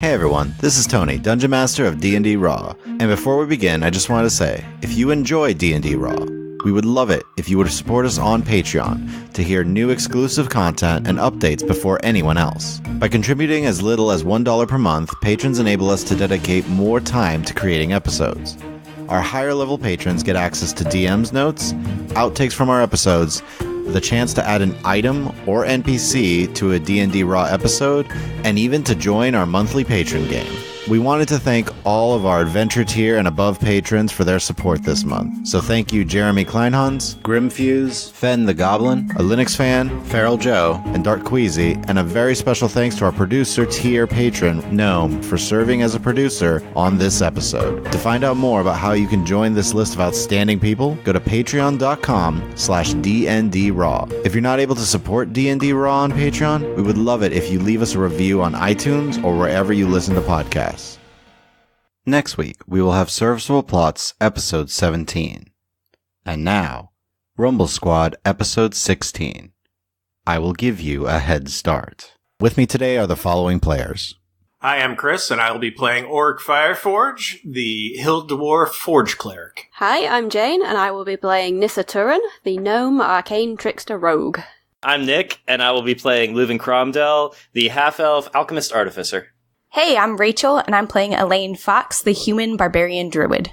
Hey everyone, this is Tony, Dungeon Master of D&D Raw, and before we begin, I just wanted to say, if you enjoy D&D Raw, we would love it if you would support us on Patreon to hear new exclusive content and updates before anyone else. By contributing as little as $1 per month, patrons enable us to dedicate more time to creating episodes. Our higher level patrons get access to DM's notes, outtakes from our episodes, the chance to add an item or NPC to a D&D Raw episode, and even to join our monthly patron game. We wanted to thank all of our Adventure tier and above patrons for their support this month. So thank you Jeremy Kleinhans, Grimfuse, Fen the Goblin, a Linux fan, Feral Joe, and Dark Queasy, and a very special thanks to our producer tier patron, Gnome, for serving as a producer on this episode. To find out more about how you can join this list of outstanding people, go to patreon.com/DNDRaw. If you're not able to support D&D Raw on Patreon, we would love it if you leave us a review on iTunes or wherever you listen to podcasts. Next week, we will have Serviceable Plots, Episode 17. And now, Rumble Squad, Episode 16. I will give you a head start. With me today are the following players. Hi, I'm Chris, and I will be playing Orc Fireforge, the Hill Dwarf Forge Cleric. Hi, I'm Jane, and I will be playing Nissa, the Gnome Arcane Trickster Rogue. I'm Nick, and I will be playing Luven Cromdell, the Half-Elf Alchemist Artificer. Hey, I'm Rachel, and I'm playing Elaine Fox, the Human Barbarian Druid.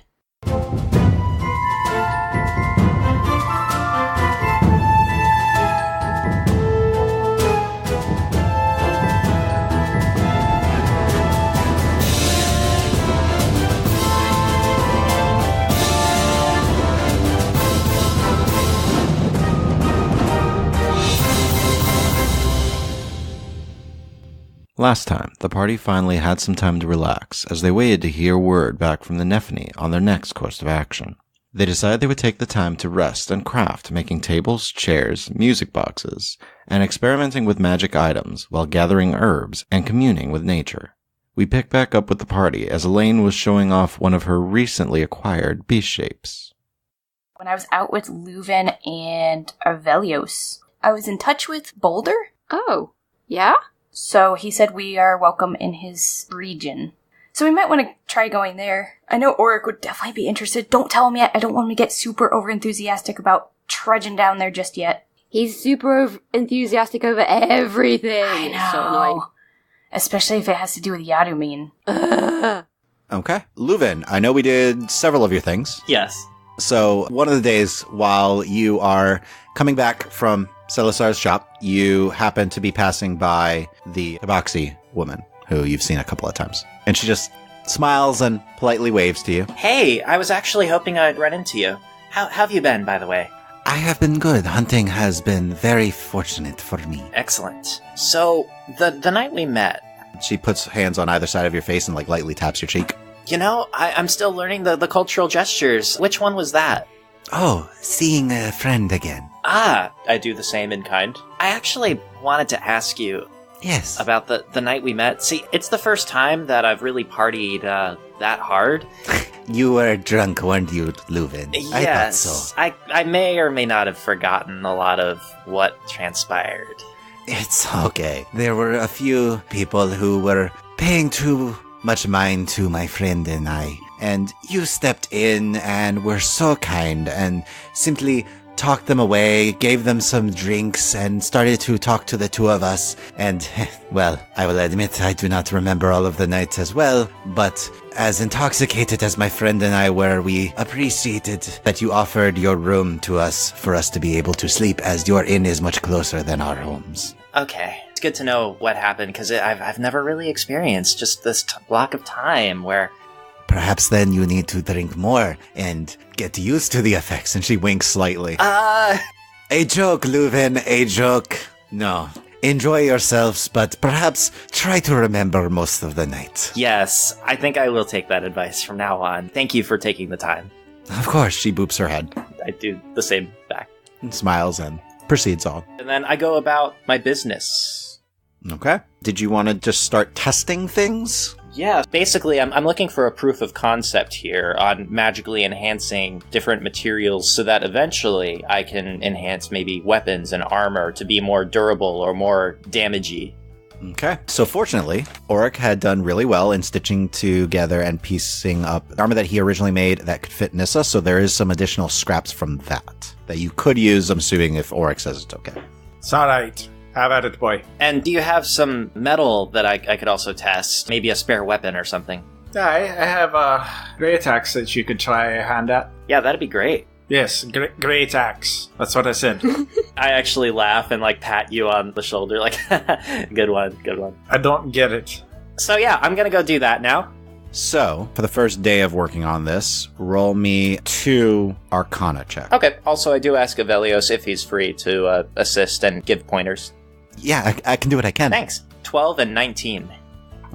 Last time, the party finally had some time to relax as they waited to hear word back from the Nephany on their next course of action. They decided they would take the time to rest and craft, making tables, chairs, music boxes, and experimenting with magic items while gathering herbs and communing with nature. We pick back up with the party as Elaine was showing off one of her recently acquired beast shapes. When I was out with Luven and Avelios, I was in touch with Boulder. Oh, yeah? So he said we are welcome in his region. So we might want to try going there. I know Auric would definitely be interested. Don't tell him yet. I don't want him to get super over-enthusiastic about trudging down there just yet. He's super enthusiastic over everything. I know. It's so annoying. Especially if it has to do with Yadumin. Okay. Luven, I know we did several of your things. Yes. So one of the days while you are coming back from Celisar's shop, you happen to be passing by the Tabaxi woman, who you've seen a couple of times. And she just smiles and politely waves to you. Hey, I was actually hoping I'd run into you. How have you been, by the way? I have been good. Hunting has been very fortunate for me. Excellent. So, the night we met... She puts hands on either side of your face and lightly taps your cheek. You know, I'm still learning the cultural gestures. Which one was that? Oh, seeing a friend again. Ah, I do the same in kind. I actually wanted to ask you... Yes. About the night we met. See, it's the first time that I've really partied that hard. You were drunk, weren't you, Luven? Yes. I thought so. I may or may not have forgotten a lot of what transpired. It's okay. There were a few people who were paying too much mind to my friend and I. And you stepped in and were so kind and simply talked them away, gave them some drinks, and started to talk to the two of us. And, well, I will admit I do not remember all of the nights as well, but as intoxicated as my friend and I were, we appreciated that you offered your room to us for us to be able to sleep, as your inn is much closer than our homes. Okay. It's good to know what happened, because I've never really experienced just this block of time where... Perhaps then you need to drink more and get used to the effects. And she winks slightly. A joke, Luven, a joke. No. Enjoy yourselves, but perhaps try to remember most of the night. Yes, I think I will take that advice from now on. Thank you for taking the time. Of course, she boops her head. I do the same back. And smiles and proceeds on. And then I go about my business. Okay. Did you want to just start testing things? Yeah, basically I'm looking for a proof of concept here on magically enhancing different materials so that eventually I can enhance maybe weapons and armor to be more durable or more damagey. Okay. So fortunately, Auric had done really well in stitching together and piecing up armor that he originally made that could fit Nissa, so there is some additional scraps from that you could use, I'm assuming, if Auric says it's okay. It's all right. Have at it, boy. And do you have some metal that I could also test? Maybe a spare weapon or something? Yeah, I have great axe that you could try a hand at. Yeah, that'd be great. Yes, great axe. That's what I said. I actually laugh and pat you on the shoulder like, good one. I don't get it. So yeah, I'm gonna go do that now. So, for the first day of working on this, roll me 2 Arcana checks. Okay, also I do ask Avelios if he's free to assist and give pointers. Yeah, I can do what I can. Thanks. 12 and 19.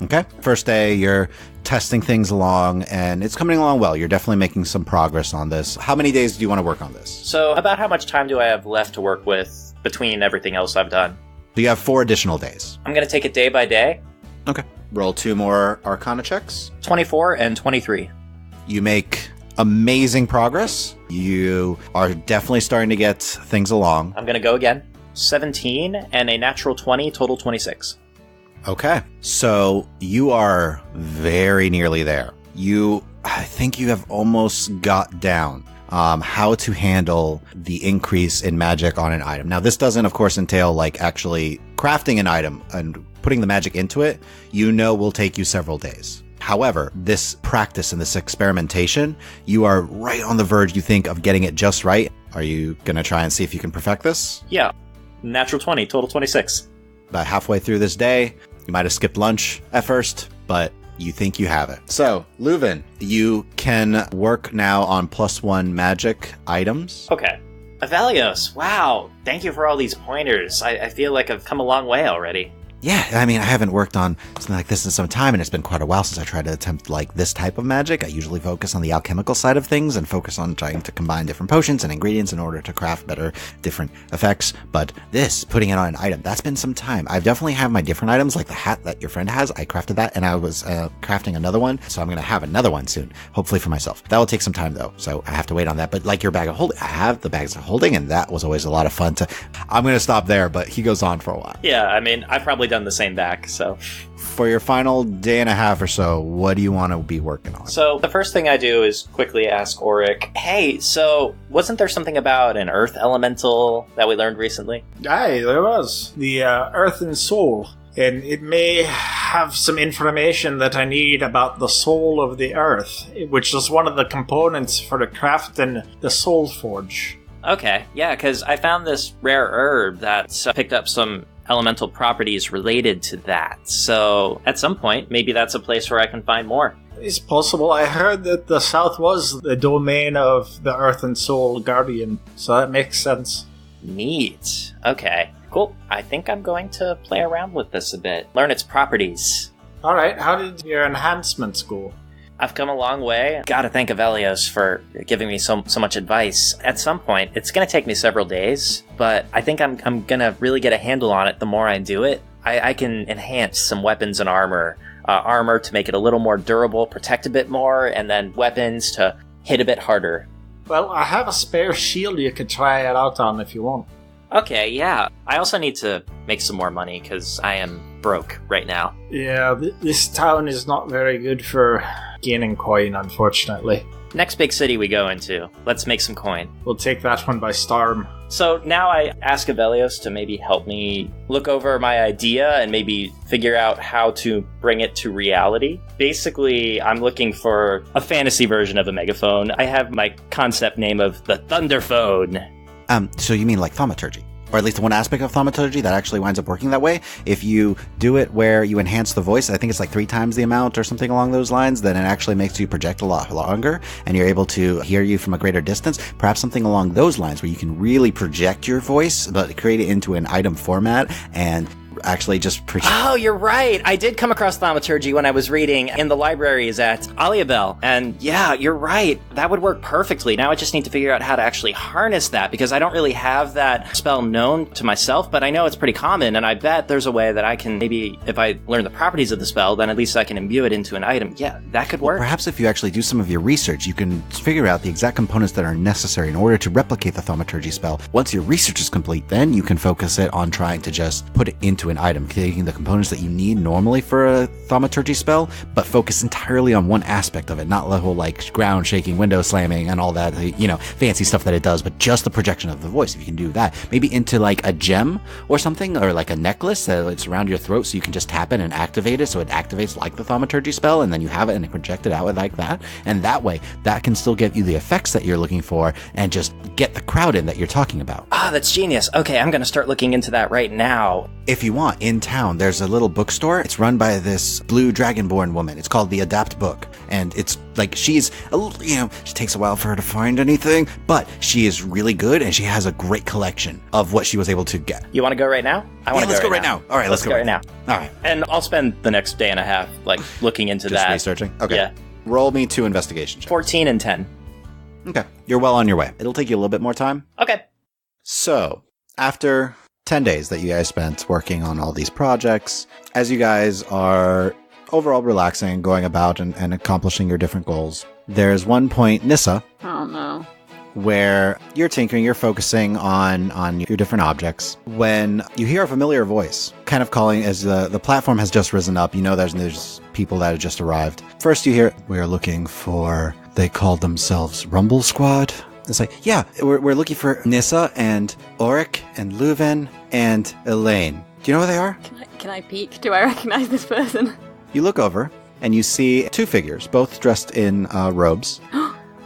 Okay. First day, you're testing things along, and it's coming along well. You're definitely making some progress on this. How many days do you want to work on this? So, about how much time do I have left to work with between everything else I've done? So you have 4 additional days. I'm going to take it day by day. Okay. Roll 2 more Arcana checks. 24 and 23. You make amazing progress. You are definitely starting to get things along. I'm going to go again. 17 and a natural 20, total 26. Okay. So you are very nearly there. I think you have almost got down how to handle the increase in magic on an item. Now, this doesn't, of course, entail actually crafting an item and putting the magic into it. Will take you several days. However, this practice and this experimentation, you are right on the verge, you think, of getting it just right. Are you going to try and see if you can perfect this? Yeah. Natural 20, total 26. About halfway through this day, you might have skipped lunch at first, but you think you have it. So, Luven, you can work now on +1 magic items. Okay. Avelios, wow. Thank you for all these pointers. I feel like I've come a long way already. Yeah, I mean, I haven't worked on something like this in some time, and it's been quite a while since I tried to attempt this type of magic. I usually focus on the alchemical side of things and focus on trying to combine different potions and ingredients in order to craft better different effects. But this, putting it on an item, that's been some time. I've definitely have my different items, like the hat that your friend has. I crafted that, and I was crafting another one, so I'm going to have another one soon, hopefully for myself. That will take some time, though, so I have to wait on that. But your bag of holding, I have the bags of holding, and that was always a lot of fun I'm going to stop there, but he goes on for a while. Yeah, I mean, I've probably done the same back, so. For your final day and a half or so, what do you want to be working on? So the first thing I do is quickly ask Auric, hey, so wasn't there something about an earth elemental that we learned recently? Aye, there was. The Earth and Soul. And it may have some information that I need about the soul of the Earth, which is one of the components for the craft and the Soul Forge. Okay, yeah, because I found this rare herb that picked up some elemental properties related to that. So at some point, maybe that's a place where I can find more. It's possible. I heard that the South was the domain of the Earth and Soul Guardian, so that makes sense. Neat. Okay, cool. I think I'm going to play around with this a bit, learn its properties. Alright, how did your enhancements go? I've come a long way. Gotta thank Avelios for giving me so much advice. At some point, it's gonna take me several days, but I think I'm gonna really get a handle on it the more I do it. I can enhance some weapons and armor. Armor to make it a little more durable, protect a bit more, and then weapons to hit a bit harder. Well, I have a spare shield you could try it out on if you want. Okay, yeah. I also need to make some more money, because I am broke right now. Yeah, this town is not very good for gaining coin, unfortunately. Next big city we go into. Let's make some coin. We'll take that one by storm. So now I ask Avelios to maybe help me look over my idea and maybe figure out how to bring it to reality. Basically, I'm looking for a fantasy version of a megaphone. I have my concept name of the Thunderphone. So you mean like thaumaturgy? Or at least one aspect of thaumaturgy that actually winds up working that way. If you do it where you enhance the voice, I think it's 3 times the amount or something along those lines, then it actually makes you project a lot longer and you're able to hear you from a greater distance. Perhaps something along those lines where you can really project your voice, but create it into an item format and actually just project. Oh, you're right. I did come across thaumaturgy when I was reading in the libraries at Aliabel. And yeah, you're right. That would work perfectly. Now I just need to figure out how to actually harness that, because I don't really have that spell known to myself, but I know it's pretty common, and I bet there's a way that I can maybe, if I learn the properties of the spell, then at least I can imbue it into an item. Yeah, that could work. Perhaps if you actually do some of your research, you can figure out the exact components that are necessary in order to replicate the thaumaturgy spell. Once your research is complete, then you can focus it on trying to just put it into into an item, taking the components that you need normally for a thaumaturgy spell, but focus entirely on one aspect of it, not the whole like ground shaking, window slamming, and all that, fancy stuff that it does, but just the projection of the voice. If you can do that, maybe into like a gem or something, or like a necklace that's around your throat, so you can just tap it and activate it, so it activates like the thaumaturgy spell, and then you have it and project it out like that, and that way that can still get you the effects that you're looking for and just get the crowd in that you're talking about. That's genius. Okay, I'm going to start looking into that right now. If you want, in town, there's a little bookstore. It's run by this blue dragonborn woman. It's called the Adapt Book. And it's like, she takes a while for her to find anything, but she is really good, and she has a great collection of what she was able to get. You want to go right now? Let's go right now. All right, let's go right now. All right. And I'll spend the next day and a half, looking into Just that. researching? Okay. Yeah. Roll me 2 investigation checks. 14 and 10. Okay. You're well on your way. It'll take you a little bit more time. Okay. So, after 10 days that you guys spent working on all these projects, as you guys are overall relaxing, going about and accomplishing your different goals, there's one point, Nissa. Oh no. Where you're tinkering, you're focusing on your different objects, when you hear a familiar voice kind of calling as the platform has just risen up. There's people that have just arrived. First you hear, "We are looking for," they called themselves Rumble Squad. It's like, yeah, we're looking for Nissa and Auric and Luven and Elaine. Do you know who they are? Can I peek? Do I recognize this person? You look over and you see 2 figures, both dressed in robes.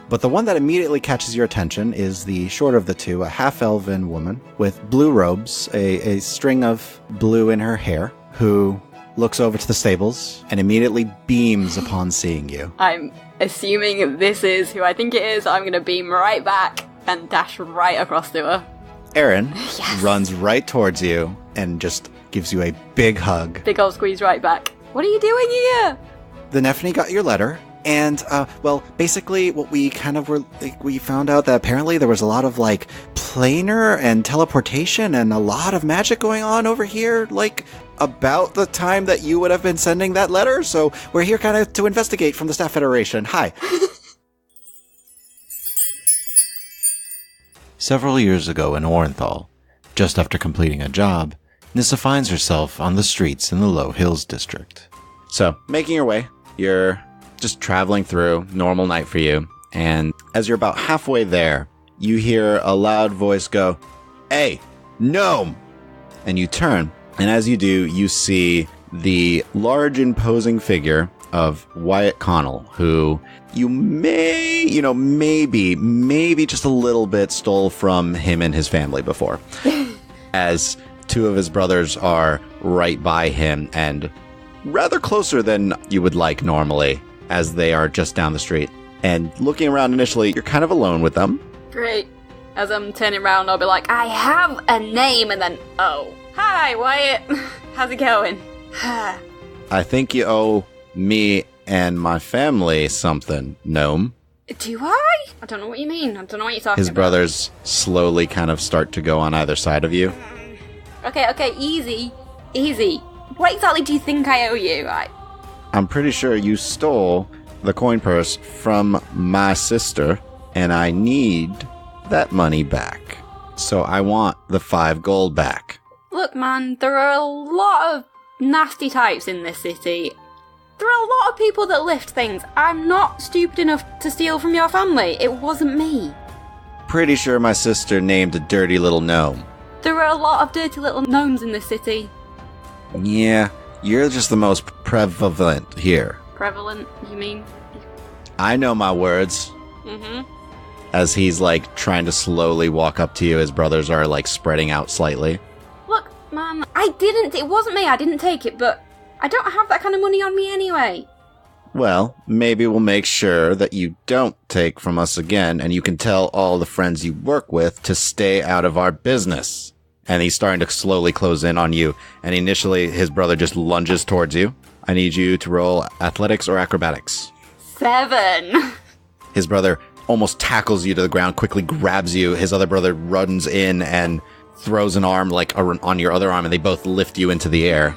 But the one that immediately catches your attention is the shorter of the 2, a half-elven woman with blue robes, a string of blue in her hair, who looks over to the stables and immediately beams upon seeing you. I'm assuming this is who I think it is. I'm going to beam right back and dash right across to her. Erin Yes. runs right towards you and just gives you a big hug. Big old squeeze right back. What are you doing here? The Nephany got your letter. And, basically what we kind of we found out that apparently there was a lot of, planar and teleportation and a lot of magic going on over here, about the time that you would have been sending that letter. So we're here kind of to investigate from the Staff Federation. Hi. Several years ago in Orenthal, just after completing a job, Nissa finds herself on the streets in the Low Hills district. So, making your way, you're just traveling through, normal night for you, and as you're about halfway there, you hear a loud voice go, "Hey, gnome!" And you turn, and as you do, you see the large, imposing figure of Wyatt Connell, who you maybe just a little bit stole from him and his family before. As 2 of his brothers are right by him, and rather closer than you would like normally, as they are just down the street. And looking around initially, you're kind of alone with them. Great. As I'm turning around, I'll be like, I have a name, and then, oh. Hi, Wyatt. How's it going? I think you owe me and my family something, gnome. Do I? I don't know what you mean. I don't know what you're talking His about. brothers slowly kind of start to go on either side of you. Okay, easy. What exactly do you think I owe you? I'm pretty sure you stole the coin purse from my sister, and I need that money back. So I want the 5 gold back. Look, man, there are a lot of nasty types in this city. There are a lot of people that lift things. I'm not stupid enough to steal from your family. It wasn't me. Pretty sure my sister named a dirty little gnome. There are a lot of dirty little gnomes in this city. Yeah, you're just the most prevalent here. Prevalent, you mean? I know my words. Mm-hmm. As he's, trying to slowly walk up to you, his brothers are, spreading out slightly. Look, man, it wasn't me, I didn't take it, but I don't have that kind of money on me anyway. Well, maybe we'll make sure that you don't take from us again, and you can tell all the friends you work with to stay out of our business. And he's starting to slowly close in on you, and initially his brother just lunges towards you. I need you to roll athletics or acrobatics. 7. His brother almost tackles you to the ground, quickly grabs you. His other brother runs in and throws an arm on your other arm, and they both lift you into the air.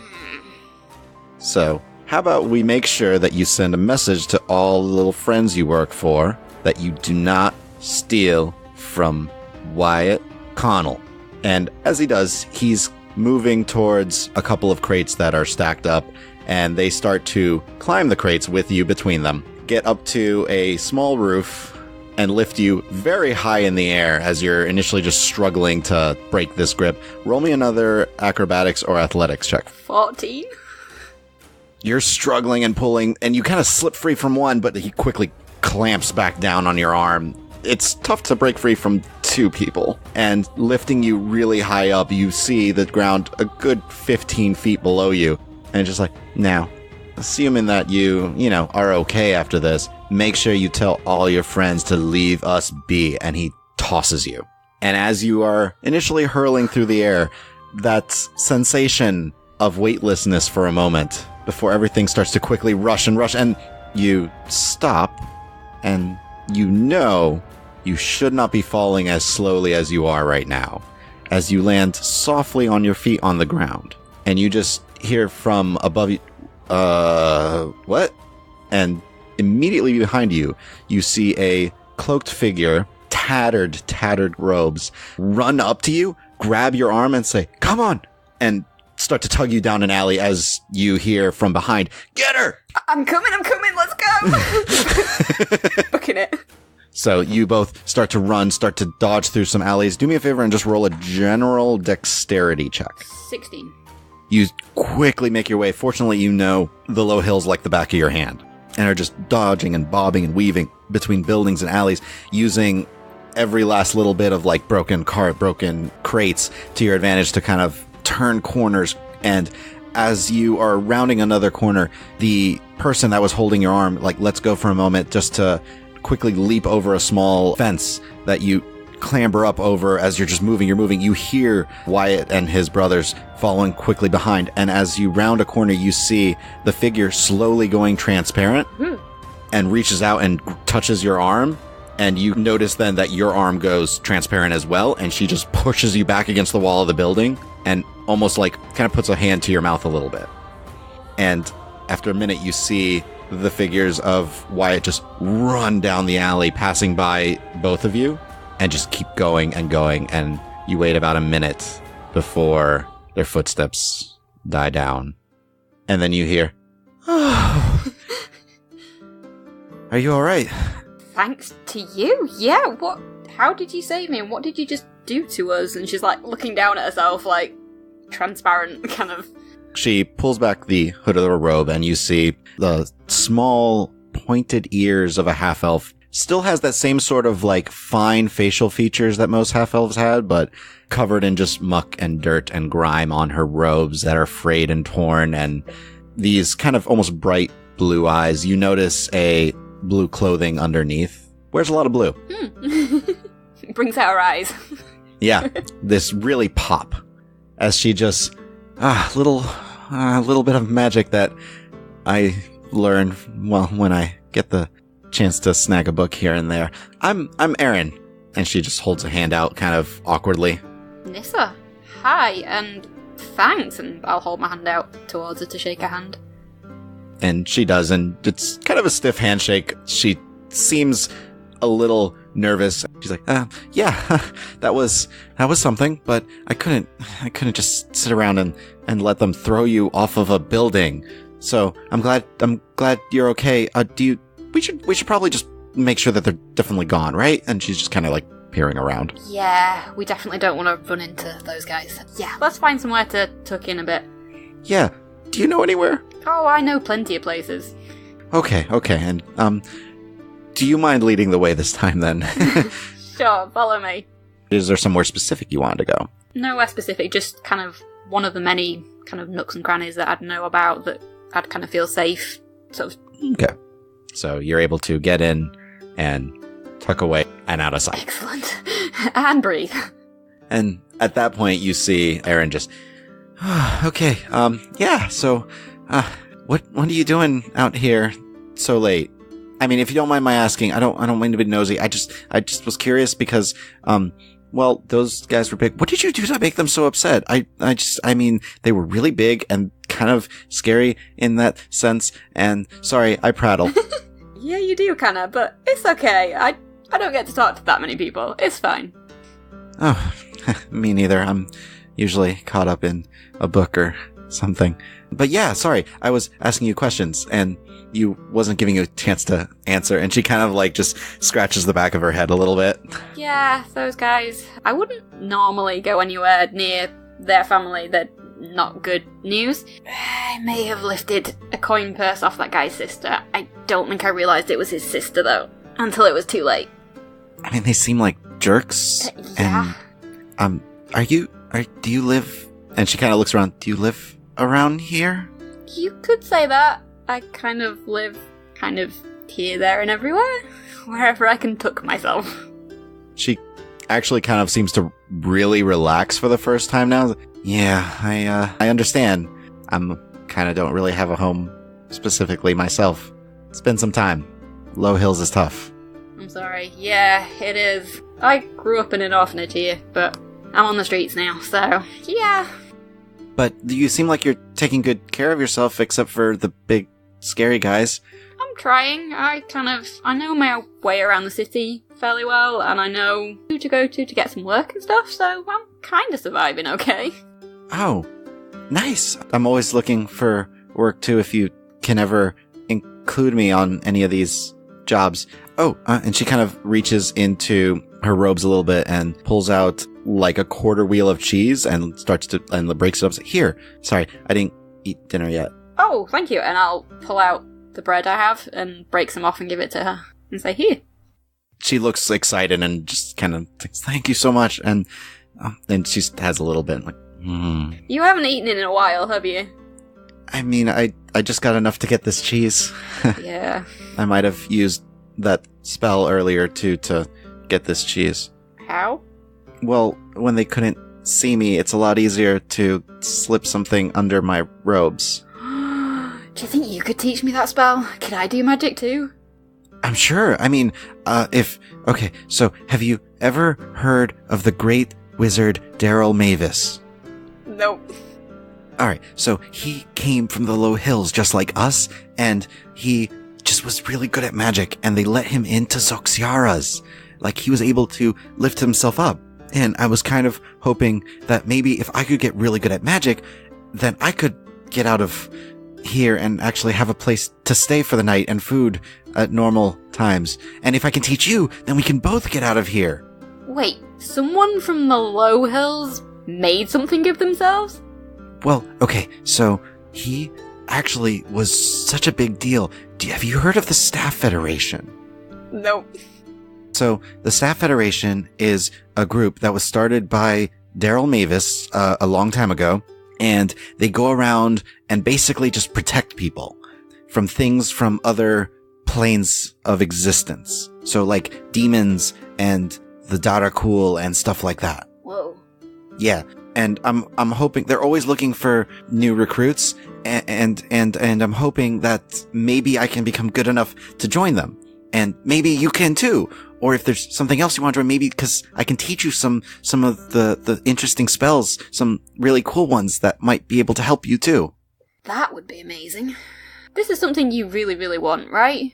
So, how about we make sure that you send a message to all the little friends you work for that you do not steal from Wyatt Connell. And as he does, he's moving towards a couple of crates that are stacked up, and they start to climb the crates with you between them, get up to a small roof, and lift you very high in the air as you're initially just struggling to break this grip. Roll me another acrobatics or athletics check. 14. You're struggling and pulling, and you kind of slip free from one, but he quickly clamps back down on your arm. It's tough to break free from two people. And lifting you really high up, you see the ground a good 15 feet below you. And just like, now, assuming that you are okay after this, make sure you tell all your friends to leave us be. And he tosses you. And as you are initially hurling through the air, that sensation of weightlessness for a moment before everything starts to quickly rush, and you stop, and you should not be falling as slowly as you are right now, as you land softly on your feet on the ground. And you just hear from above you, what? And immediately behind you, you see a cloaked figure, tattered robes, run up to you, grab your arm and say, "Come on!" and start to tug you down an alley as you hear from behind, "Get her!" I'm coming, let's go! Booking it. So you both start to run, start to dodge through some alleys. Do me a favor and just roll a general dexterity check. 16. You quickly make your way. Fortunately, you know the low hills like the back of your hand, and are just dodging and bobbing and weaving between buildings and alleys, using every last little bit of like broken crates to your advantage to kind of turn corners. And as you are rounding another corner, the person that was holding your arm like lets go for a moment just to quickly leap over a small fence that you clamber up over. As you're just moving, you hear Wyatt and his brothers following quickly behind, and as you round a corner, you see the figure slowly going transparent and reaches out and touches your arm, and you notice then that your arm goes transparent as well, and she just pushes you back against the wall of the building and almost like kind of puts a hand to your mouth a little bit. And after a minute, you see the figures of Wyatt just run down the alley, passing by both of you, and just keep going and going. And you wait about a minute before their footsteps die down. And then you hear, "Oh, are you all right?" Thanks to you? Yeah, what? How did you save me, and what did you just do to us? And she's like looking down at herself, like transparent, kind of. She pulls back the hood of her robe, and you see the small pointed ears of a half-elf. Still has that same sort of like fine facial features that most half-elves had, but covered in just muck and dirt and grime on her robes that are frayed and torn, and these kind of almost bright blue eyes. You notice a blue clothing underneath. Wears a lot of blue. Brings out her eyes. Yeah, this really pop as she just a little bit of magic that I learn when I get the chance to snag a book here and there. I'm Erin, and she just holds a hand out kind of awkwardly. Nissa, hi, and thanks, and I'll hold my hand out towards her to shake her hand. And she does, and it's kind of a stiff handshake. She seems a little nervous. She's like, yeah, that was something, but I couldn't just sit around and let them throw you off of a building. So I'm glad you're okay. We should probably just make sure that they're definitely gone, right? And she's just kind of like peering around. Yeah, we definitely don't want to run into those guys. Yeah, let's find somewhere to tuck in a bit. Yeah. Do you know anywhere? Oh, I know plenty of places. Okay. And, do you mind leading the way this time then? Sure, follow me. Is there somewhere specific you wanted to go? Nowhere specific, just kind of one of the many kind of nooks and crannies that I'd know about that I'd kind of feel safe, sort of. Okay. So you're able to get in and tuck away and out of sight. Excellent. And breathe. And at that point, you see Erin just, okay, yeah, so, what are you doing out here so late? I mean, if you don't mind my asking, I don't mean to be nosy. I just was curious because, well, those guys were big. What did you do to make them so upset? I mean, they were really big and kind of scary in that sense. And sorry, I prattle. Yeah, you do, kinda, but it's okay. I don't get to talk to that many people. It's fine. Oh, me neither. I'm usually caught up in a book or something. But yeah, sorry, I was asking you questions and you wasn't giving you a chance to answer, and she kind of like just scratches the back of her head a little bit. Yeah, those guys. I wouldn't normally go anywhere near their family. They're not good news. I may have lifted a coin purse off that guy's sister. I don't think I realised it was his sister, though, until it was too late. I mean, they seem like jerks. Yeah. And, do you live, and she kind of looks around, do you live around here? You could say that. I kind of live here, there, and everywhere. Wherever I can tuck myself. She actually kind of seems to really relax for the first time now. Yeah, I understand. I'm kind of don't really have a home specifically myself. It's been some time. Low Hills is tough. I'm sorry. Yeah, it is. I grew up in an orphanage here, but I'm on the streets now, so yeah. But you seem like you're taking good care of yourself, except for the big, scary guys. I'm trying. I know my way around the city fairly well, and I know who to go to get some work and stuff, so I'm kind of surviving okay. Oh, nice. I'm always looking for work too, if you can ever include me on any of these jobs. Oh, and she kind of reaches into her robes a little bit and pulls out like a quarter wheel of cheese and breaks it up. Here, sorry, I didn't eat dinner yet. Oh, thank you. And I'll pull out the bread I have and break some off and give it to her and say, here. She looks excited and just kind of thinks, thank you so much. And then she has a little bit like, You haven't eaten in a while, have you? I mean, I just got enough to get this cheese. Yeah. I might have used that spell earlier to get this cheese. How? Well, when they couldn't see me, it's a lot easier to slip something under my robes. Do you think you could teach me that spell? Could I do magic too? I'm sure. I mean, okay, so have you ever heard of the great wizard Daryl Mavis? Nope. Alright, so he came from the Low Hills just like us, and he just was really good at magic, and they let him into Zoxiara's. Like, he was able to lift himself up. And I was kind of hoping that maybe if I could get really good at magic, then I could get out of here and actually have a place to stay for the night and food at normal times. And if I can teach you, then we can both get out of here. Wait, someone from the Low Hills made something of themselves? Well, okay, so he actually was such a big deal. Have you heard of the Staff Federation? Nope. So, the Staff Federation is a group that was started by Daryl Mavis a long time ago, and they go around and basically just protect people from things from other planes of existence. So, like demons and the Darakul and stuff like that. Whoa. Yeah, and I'm hoping they're always looking for new recruits, and I'm hoping that maybe I can become good enough to join them, and maybe you can too. Or if there's something else you want to, maybe because I can teach you some of the interesting spells, some really cool ones that might be able to help you too. That would be amazing. This is something you really, really want, right?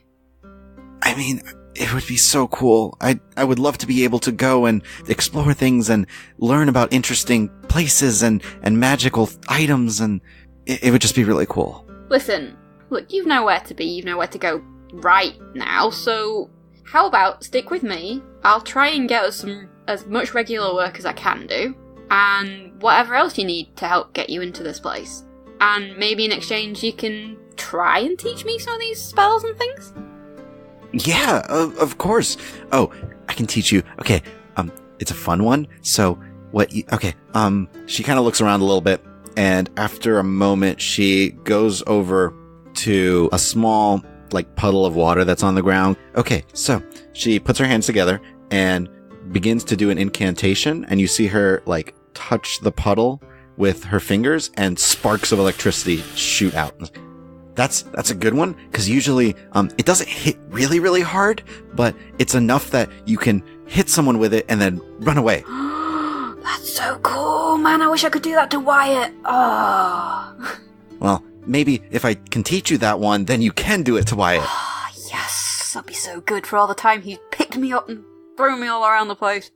I mean, it would be so cool. I would love to be able to go and explore things and learn about interesting places and magical items, and it would just be really cool. Listen, look, you know where to be, you know where to go right now, so how about stick with me? I'll try and get us as much regular work as I can do, and whatever else you need to help get you into this place. And maybe in exchange you can try and teach me some of these spells and things? Yeah, of course. Oh, I can teach you. Okay, it's a fun one. So, she kind of looks around a little bit, and after a moment, she goes over to a small, like, puddle of water that's on the ground. Okay, so she puts her hands together and begins to do an incantation, and you see her, like, touch the puddle with her fingers, and sparks of electricity shoot out. That's a good one, because usually, it doesn't hit really, really hard, but it's enough that you can hit someone with it and then run away. That's so cool, man. I wish I could do that to Wyatt. Oh. Well, maybe if I can teach you that one, then you can do it to Wyatt. Yes, that'd be so good for all the time he picked me up and threw me all around the place.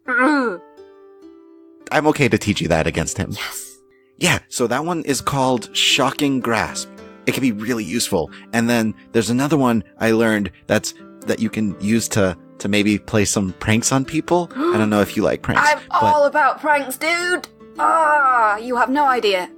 I'm okay to teach you that against him. Yes. Yeah, so that one is called Shocking Grasp. It can be really useful. And then there's another one I learned that you can use to maybe play some pranks on people. I don't know if you like pranks. I'm all about pranks, dude. You have no idea.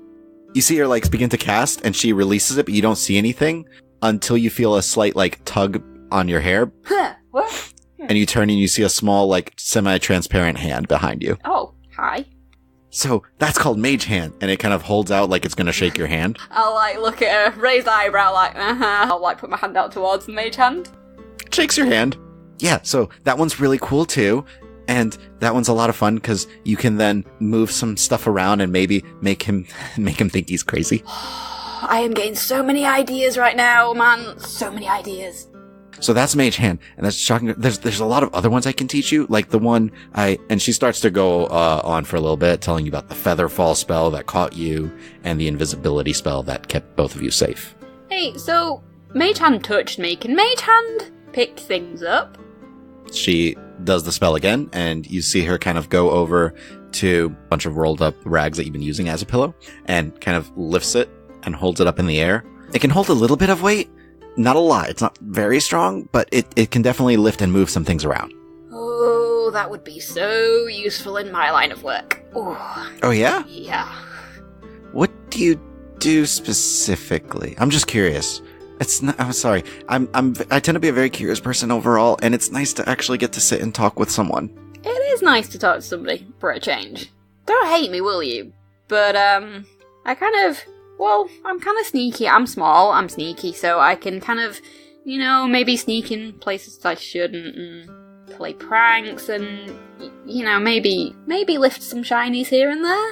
You see her like begin to cast and she releases it, but you don't see anything until you feel a slight like tug on your hair. Huh, what? And you turn and you see a small like semi-transparent hand behind you. Oh, hi. So that's called Mage Hand, and it kind of holds out like it's going to shake your hand. I'll like look at her, raise eyebrow like, I'll like put my hand out towards the mage hand. Shakes your hand. Yeah, so that one's really cool too. And that one's a lot of fun because you can then move some stuff around and maybe make him think he's crazy. I am getting so many ideas right now, man. So many ideas. So that's Mage Hand, and that's shocking. There's a lot of other ones I can teach you, like the one and she starts to go on for a little bit, telling you about the Featherfall spell that caught you and the invisibility spell that kept both of you safe. Hey, so Mage Hand touched me. Can Mage Hand pick things up? She does the spell again, and you see her kind of go over to a bunch of rolled up rags that you've been using as a pillow, and kind of lifts it and holds it up in the air. It can hold a little bit of weight. Not a lot. It's not very strong, but it can definitely lift and move some things around. Oh, that would be so useful in my line of work. Ooh. Oh, yeah? Yeah. What do you do specifically? I'm just curious. I'm sorry. I tend to be a very curious person overall, and it's nice to actually get to sit and talk with someone. It is nice to talk to somebody, for a change. Don't hate me, will you? But, I'm kind of sneaky. I'm small, I'm sneaky, so I can kind of, maybe sneak in places I shouldn't and play pranks and, maybe lift some shinies here and there,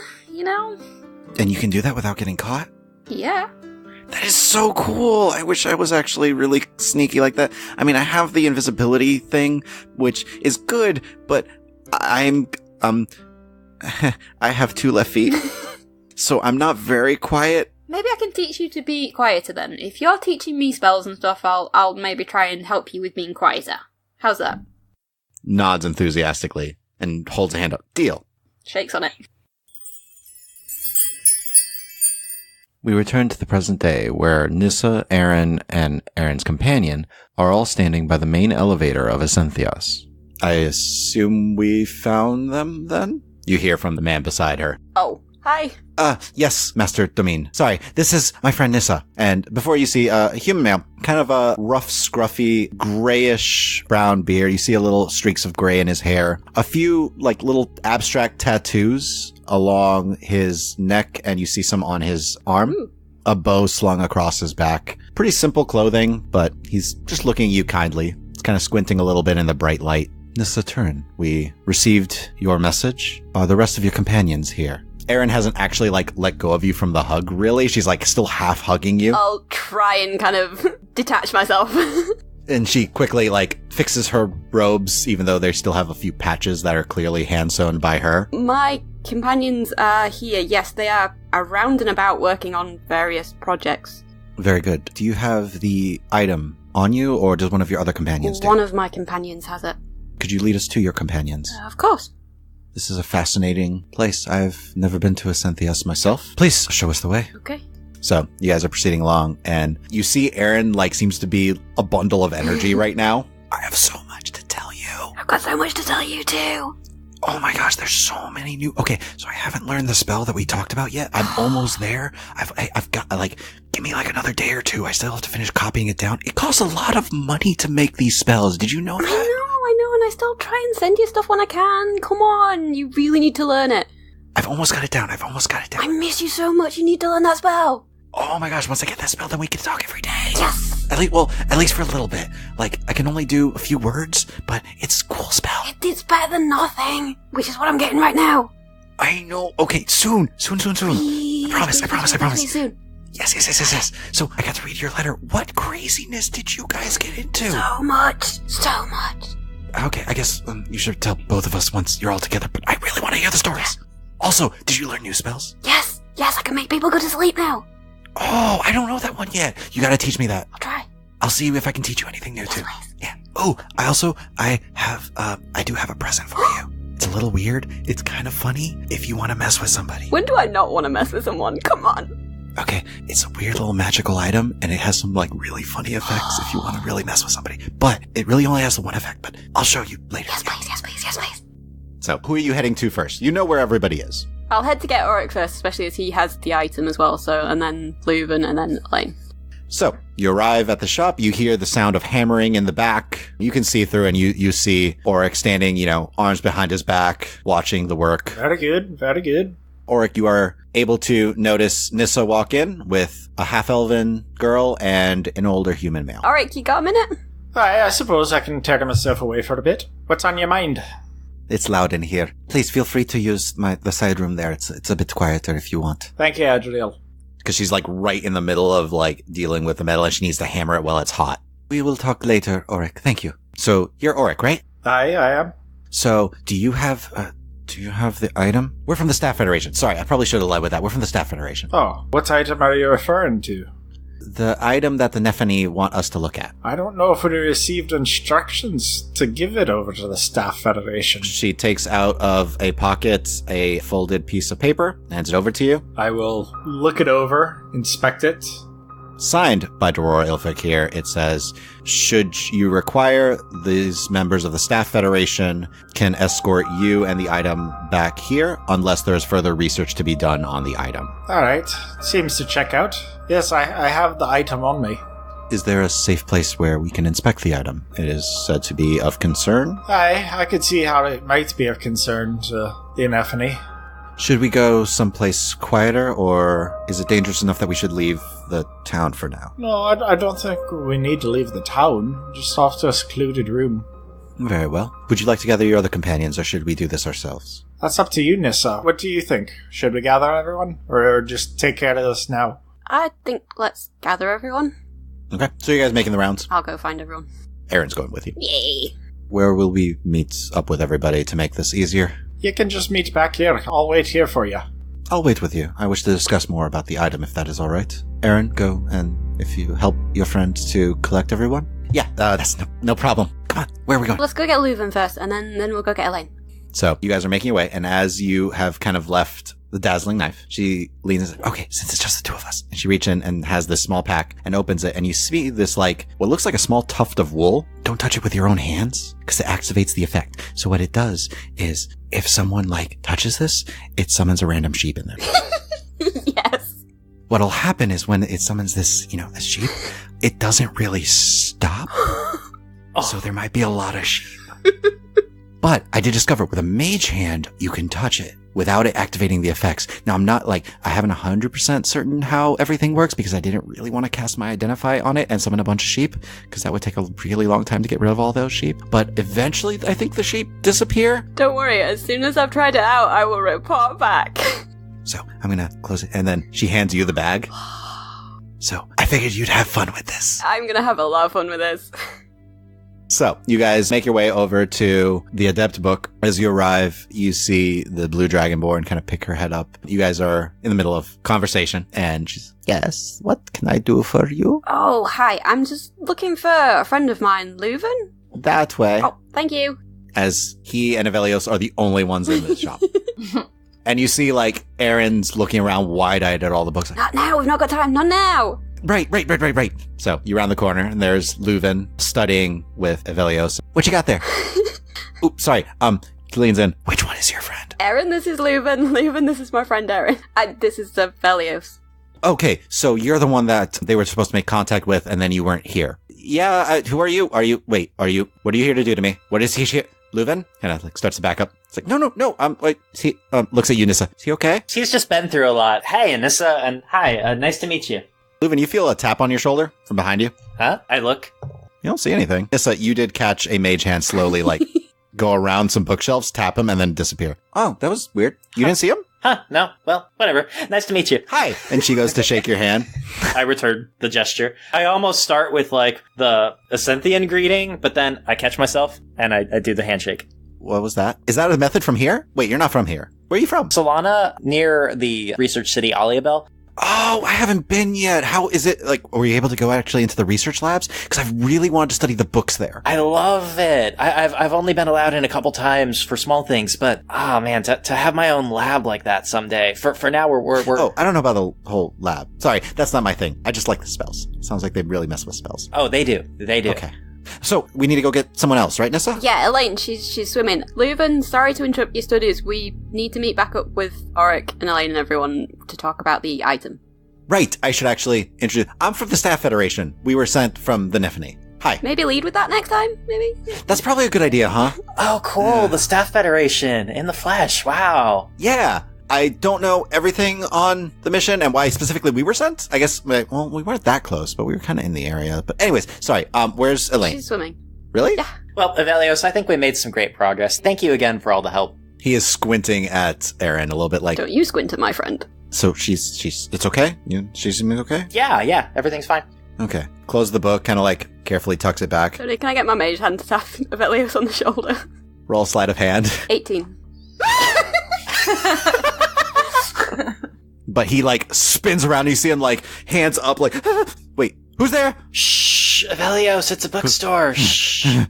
And you can do that without getting caught? Yeah. That is so cool. I wish I was actually really sneaky like that. I mean, I have the invisibility thing, which is good, but I have 2 left feet, so I'm not very quiet. Maybe I can teach you to be quieter then. If you're teaching me spells and stuff, I'll maybe try and help you with being quieter. How's that? Nods enthusiastically and holds a hand up. Deal. Shakes on it. We return to the present day, where Nissa, Aaron, and Aaron's companion are all standing by the main elevator of Ascenthios. I assume we found them, then? You hear from the man beside her. Oh, hi. Yes, Master Domin. Sorry, this is my friend Nissa. And before you see a human male, kind of a rough, scruffy, grayish brown beard. You see a little streaks of gray in his hair. A few, little abstract tattoos along his neck, and you see some on his arm. Ooh. A bow slung across his back. Pretty simple clothing, but he's just looking at you kindly. He's kind of squinting a little bit in the bright light. Nissa, turn. We received your message. Are the rest of your companions here? Aaron hasn't actually, let go of you from the hug, really. She's, still half hugging you. I'll try and kind of detach myself. And she quickly, fixes her robes, even though they still have a few patches that are clearly hand-sewn by her. My companions are here. Yes, they are around and about working on various projects. Very good. Do you have the item on you, or does one of your other companions do? One of my companions has it. Could you lead us to your companions? Of course. This is a fascinating place. I've never been to Ascenthios myself. Please, show us the way. Okay. So, you guys are proceeding along, and you see Aaron, seems to be a bundle of energy right now. I have so much to tell you. I've got so much to tell you, too. Oh my gosh, there's so many new... Okay, so I haven't learned the spell that we talked about yet. I'm almost there. I've got, give me another day or two. I still have to finish copying it down. It costs a lot of money to make these spells. Did you know that? I know, and I still try and send you stuff when I can. Come on, you really need to learn it. I've almost got it down. I miss you so much. You need to learn that spell. Oh my gosh, once I get that spell, then we can talk every day. Yes. At least for a little bit. I can only do a few words, but it's a cool spell. It's better than nothing, which is what I'm getting right now. I know. Okay, soon. Please, I promise. Soon. Yes. So, I got to read your letter. What craziness did you guys get into? So much. Okay, I guess you should tell both of us once you're all together, but I really want to hear the stories. Also, did you learn new spells? Yes, I can make people go to sleep now. Oh, I don't know that one yet. You gotta teach me that. I'll try. I'll see if I can teach you anything new, too. Please. Yeah. Oh, I do have a present for you. It's a little weird. It's kind of funny if you want to mess with somebody. When do I not want to mess with someone? Come on. Okay, it's a weird little magical item, and it has some, like, really funny effects if you want to really mess with somebody. But it really only has the one effect, but I'll show you later. Yes, please, yes, please, yes, please. So, who are you heading to first? You know where everybody is. I'll head to get Auric first, especially as he has the item as well, so, and then Luven, and then Elaine. So, you arrive at the shop, you hear the sound of hammering in the back. You can see through, and you see Auric standing, arms behind his back, watching the work. Very good, very good. Auric, you are able to notice Nissa walk in with a half-elven girl and an older human male. Auric, you got a minute? I suppose I can tear myself away for a bit. What's on your mind? It's loud in here. Please feel free to use the side room there. It's a bit quieter if you want. Thank you, Adriel. Because she's like right in the middle of like dealing with the metal and she needs to hammer it while it's hot. We will talk later, Auric. Thank you. So you're Auric, right? I am. So do you have the item? We're from the Staff Federation. Sorry, I probably should have led with that. We're from the Staff Federation. Oh, what item are you referring to? The item that the Nephany want us to look at. I don't know if we received instructions to give it over to the Staff Federation. She takes out of a pocket a folded piece of paper, hands it over to you. I will look it over, inspect it. Signed by Dorora Ilfik here, it says, should you require, these members of the Staff Federation can escort you and the item back here unless there is further research to be done on the item. Alright, seems to check out. Yes, I have the item on me. Is there a safe place where we can inspect the item? It is said to be of concern. I could see how it might be of concern to the Nephany. Should we go someplace quieter, or is it dangerous enough that we should leave the town for now? No, I don't think we need to leave the town. Just off to a secluded room. Very well. Would you like to gather your other companions, or should we do this ourselves? That's up to you, Nissa. What do you think? Should we gather everyone? Or just take care of this now? I think let's gather everyone. Okay, so you guys making the rounds? I'll go find everyone. Aaron's going with you. Yay! Where will we meet up with everybody to make this easier? You can just meet back here. I'll wait here for you. I'll wait with you. I wish to discuss more about the item, if that is all right. Aaron, go, and if you help your friend to collect everyone. Yeah, that's no problem. Come on, where are we going? Let's go get Luven first, and then we'll go get Elaine. So, you guys are making your way, and as you have kind of left the dazzling knife, she leans and says, okay, since it's just the two of us. And she reaches in and has this small pack and opens it, and you see this, like, what looks like a small tuft of wool. Don't touch it with your own hands, because it activates the effect. So what it does is, if someone, like, touches this, it summons a random sheep in there. Yes. What'll happen is when it summons this, this sheep, it doesn't really stop. So there might be a lot of sheep. But I did discover with a mage hand, you can touch it without it activating the effects. Now, I'm not I haven't 100% certain how everything works because I didn't really want to cast my Identify on it and summon a bunch of sheep because that would take a really long time to get rid of all those sheep. But eventually, I think the sheep disappear. Don't worry, as soon as I've tried it out, I will report back. So I'm going to close it. And then she hands you the bag. So I figured you'd have fun with this. I'm gonna have a lot of fun with this. So, you guys make your way over to the Adept book. As you arrive, you see the Blue Dragonborn kind of pick her head up. You guys are in the middle of conversation, and she's, yes, what can I do for you? Oh, hi, I'm just looking for a friend of mine, Luven. That way. Oh, thank you. As he and Avelios are the only ones in the shop. And you see, Aaron's looking around wide-eyed at all the books. Not now, we've not got time, not now. Right. So, you round the corner, and there's Luven studying with Avelios. What you got there? Oops, sorry. He leans in. Which one is your friend? Aaron, this is Luven. Luven, this is my friend Aaron. This is Velios. Okay, so you're the one that they were supposed to make contact with, and then you weren't here. Yeah, who are you? What are you here to do to me? What is he here? Luven? Kind of starts to back up. It's like, no, he, looks at you, Nissa. Is he okay? She's just been through a lot. Hey, Nissa, and hi, nice to meet you. Luven, you feel a tap on your shoulder from behind you? Huh? I look. You don't see anything. Nissa, you did catch a mage hand slowly, go around some bookshelves, tap him, and then disappear. Oh, that was weird. You didn't see him? Huh, no. Well, whatever. Nice to meet you. Hi. And she goes to shake your hand. I return the gesture. I almost start with, the Ascenthian greeting, but then I catch myself, and I do the handshake. What was that? Is that a method from here? Wait, you're not from here. Where are you from? Solana, near the research city Aliabel. Oh, I haven't been yet. How is it? Like, were you able to go actually into the research labs? Because I've really wanted to study the books there. I love it. I've only been allowed in a couple times for small things, but oh man, to have my own lab like that someday. For now, we're. Oh, I don't know about the whole lab. Sorry, that's not my thing. I just like the spells. Sounds like they really mess with spells. Oh, they do. They do. Okay. So we need to go get someone else, right, Nissa? Yeah, Elaine, she's swimming. Luven, sorry to interrupt your studies. We need to meet back up with Auric and Elaine and everyone to talk about the item. Right. I should actually introduce. I'm from the Staff Federation. We were sent from the Nephany. Hi. Maybe lead with that next time, maybe? That's probably a good idea, huh? Oh, cool. The Staff Federation in the flesh. Wow. Yeah. I don't know everything on the mission and why specifically we were sent. I guess, well, we weren't that close, but we were kind of in the area. But anyways, sorry. Where's Elaine? She's swimming. Really? Yeah. Well, Evelios, I think we made some great progress. Thank you again for all the help. He is squinting at Aaron a little bit like... Don't you squint at my friend. So she's, it's okay? She's okay? Yeah, everything's fine. Okay. Close the book, kind of like carefully tucks it back. Sorry, can I get my mage hand to tap Evelios on the shoulder? Roll sleight of hand. 18. But he like spins around and you see him like hands up like, wait, who's there? Shh, Evelios, it's a bookstore. Shh.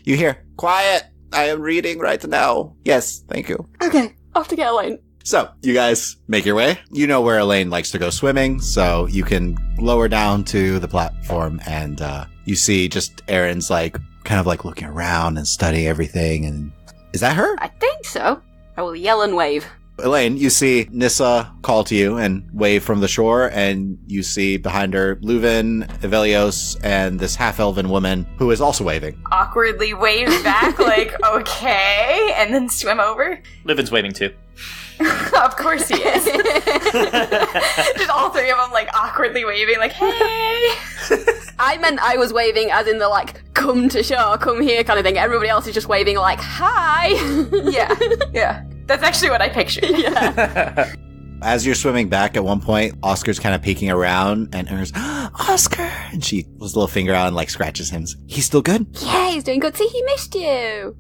You hear, quiet. I am reading right now. Yes, thank you. Okay, off to get Elaine. So, you guys make your way. You know where Elaine likes to go swimming, so you can lower down to the platform and you see just Aaron's like, kind of like looking around and studying everything. And is that her? I think so. I will yell and wave. Elaine, you see Nissa call to you and wave from the shore, and you see behind her Luven, Evelios, and this half-elven woman who is also waving. Awkwardly wave back, like, okay, and then swim over. Luven's waving too. Of course he is. Just all three of them, like, awkwardly waving, like, hey! I meant I was waving as in the, like, come to shore, come here kind of thing. Everybody else is just waving like, hi! Yeah. That's actually what I pictured. Yeah. As you're swimming back, at one point, Oscar's kind of peeking around, and Aaron's, Oscar! And she pulls a little finger out and, like, scratches him. He's still good? Yeah, he's doing good. See, he missed you.